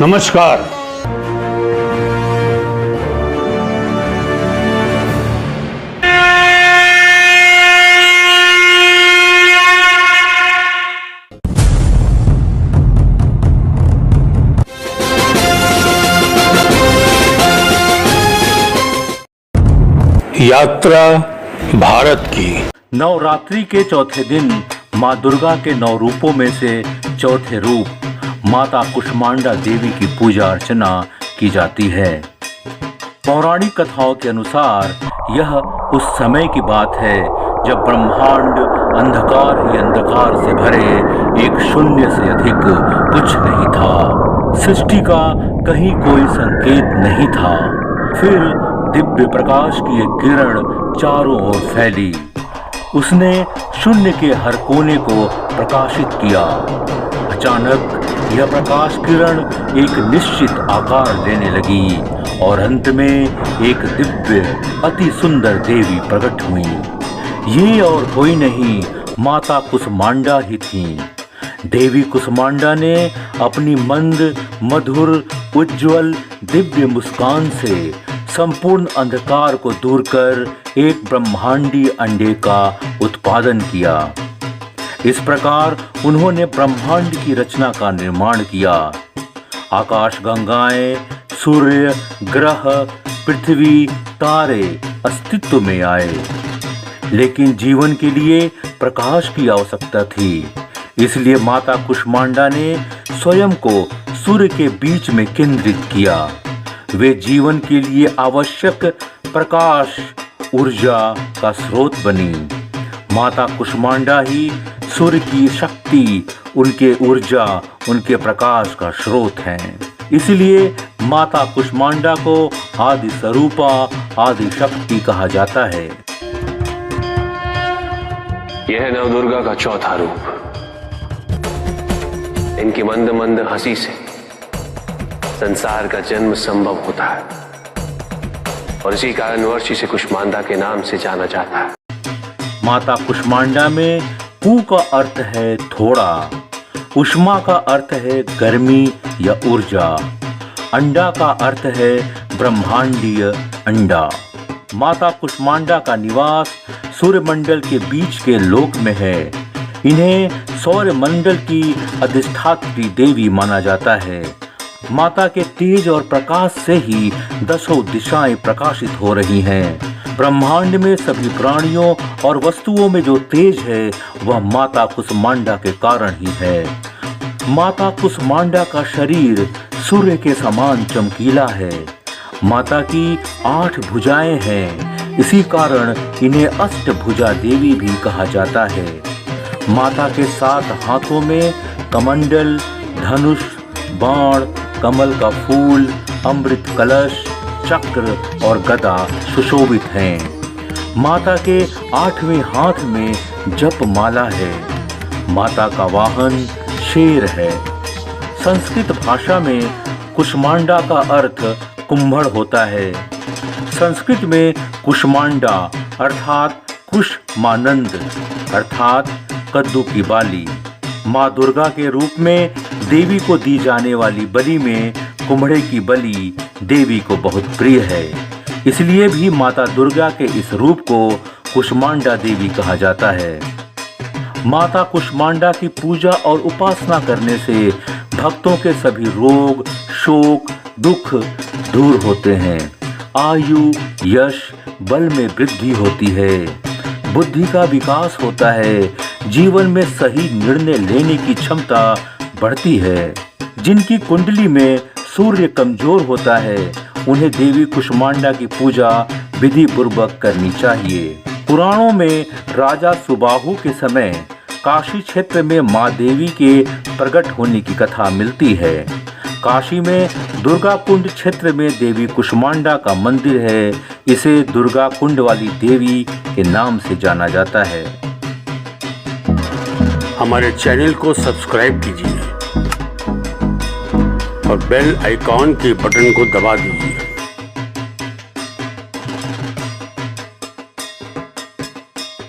नमस्कार। यात्रा भारत की। नवरात्रि के चौथे दिन माँ दुर्गा के 9 रूपों में से चौथे रूप माता कुष्मांडा देवी की पूजा अर्चना की जाती है। पौराणिक कथाओं के अनुसार यह उस समय की बात है जब ब्रह्मांड अंधकार ही अंधकार से भरे एक शून्य से अधिक कुछ नहीं था। सृष्टि का कहीं कोई संकेत नहीं था। फिर दिव्य प्रकाश की एक किरण चारों ओर फैली। उसने शून्य के हर कोने को प्रकाशित किया। अचानक यह प्रकाश किरण एक निश्चित आकार लेने लगी और अंत में एक दिव्य अति सुंदर देवी प्रकट हुई। ये और कोई नहीं, माता कुष्मांडा ही थी। देवी कुष्मांडा ने अपनी मंद, मधुर, उज्ज्वल, दिव्य मुस्कान से संपूर्ण अंधकार को दूर कर एक ब्रह्मांडीय अंडे का उत्पादन किया। इस प्रकार उन्होंने ब्रह्मांड की रचना का निर्माण किया। आकाश गंगाएं, सूर्य, ग्रह, पृथ्वी, तारे अस्तित्व में आए। लेकिन जीवन के लिए प्रकाश की आवश्यकता थी। इसलिए माता कुष्मांडा ने स्वयं को सूर्य के बीच में केंद्रित किया। वे जीवन के लिए आवश्यक प्रकाश, ऊर्जा का स्रोत बनी। माता कुष्मांडा ही सूर्य की शक्ति, उनके ऊर्जा, उनके प्रकाश का स्रोत हैं। इसलिए माता कुष्मांडा को आदि स्वरूपा, आदि शक्ति कहा जाता है। यह है नवदुर्गा का चौथा रूप। इनकी मंद मंद हंसी से संसार का जन्म संभव होता है और इसी कारणवश इसे कुष्मांडा के नाम से जाना जाता है। माता कुष्मांडा में कु का अर्थ है थोड़ा, उष्मा का अर्थ है गर्मी या ऊर्जा, अंडा का अर्थ है ब्रह्मांडीय अंडा। माता कुष्मांडा का निवास सूर्यमंडल के बीच के लोक में है। इन्हें सौरमंडल की अधिष्ठात्री देवी माना जाता है। माता के तेज और प्रकाश से ही 10 दिशाएं प्रकाशित हो रही हैं। ब्रह्मांड में सभी प्राणियों और वस्तुओं में जो तेज है वह माता कुष्मांडा के कारण ही है। माता कुष्मांडा का शरीर सूर्य के समान चमकीला है। माता की 8 भुजाएं हैं। इसी कारण इन्हें अष्टभुजा देवी भी कहा जाता है। माता के 7 हाथों में कमंडल, धनुष, बाण, कमल का फूल, अमृत कलश, चक्र और गदा सुशोभित हैं। माता के 8वें हाथ में जप माला है। माता का वाहन शेर है। संस्कृत भाषा में कुष्मांडा का अर्थ कुंभड़ होता है। संस्कृत में कुष्मांडा अर्थात कुष्मानंद अर्थात कद्दू की बाली। माँ दुर्गा के रूप में देवी को दी जाने वाली बलि में कुम्हड़े की बलि देवी को बहुत प्रिय है। इसलिए भी माता दुर्गा के इस रूप को कुष्मांडा देवी कहा जाता है। माता कुष्मांडा की पूजा और उपासना करने से भक्तों के सभी रोग, शोक, दुख दूर होते हैं। आयु, यश, बल में वृद्धि होती है। बुद्धि का विकास होता है। जीवन में सही निर्णय लेने की क्षमता बढ़ती है। जिनकी कुंडली में सूर्य कमजोर होता है उन्हें देवी कुष्मांडा की पूजा विधि पूर्वक करनी चाहिए। पुराणों में राजा सुबाहु के समय काशी क्षेत्र में माँ देवी के प्रकट होने की कथा मिलती है। काशी में दुर्गा कुंड क्षेत्र में देवी कुष्मांडा का मंदिर है। इसे दुर्गा कुंड वाली देवी के नाम से जाना जाता है। हमारे चैनल को सब्सक्राइब कीजिए और बेल आइकॉन के बटन को दबा दीजिए।